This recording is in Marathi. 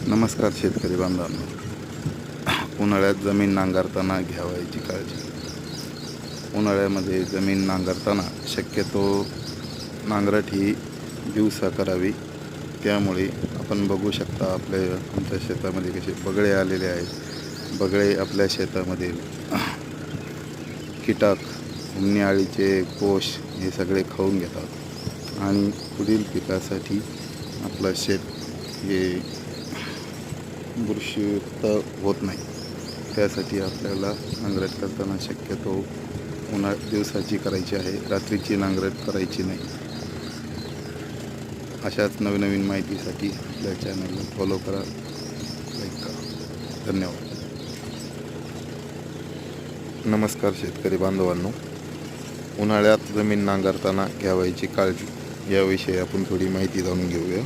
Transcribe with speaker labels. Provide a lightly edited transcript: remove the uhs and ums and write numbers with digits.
Speaker 1: नमस्कार शेतकरी बांधवांनो. उन्हाळ्यात जमीन नांगरताना घ्यावयाची काळजी. उन्हाळ्यामध्ये जमीन नांगरताना शक्यतो नांगरट ही दिवसा करावी. त्यामुळे आपण बघू शकता आमच्या शेतामध्ये कसे बगळे आलेले आहेत. बगळे आपल्या शेतामध्ये कीटक, उन्हाळी अळीचे कोश हे सगळे खाऊन घेतात आणि पुढील पिकासाठी आपलं शेत हे बुरशीयुक्त होत नाही. त्यासाठी आपल्याला नांगरट करताना शक्यतो दिवसाची करायची आहे, रात्रीची नांगरट करायची नाही. अशाच नवीन माहितीसाठी आपल्या चॅनलला फॉलो करा, लाईक करा. धन्यवाद. नमस्कार शेतकरी बांधवांनो. उन्हाळ्यात जमीन नांगरताना घ्यावयाची काळजी याविषयी आपण थोडी माहिती जाणून घेऊया.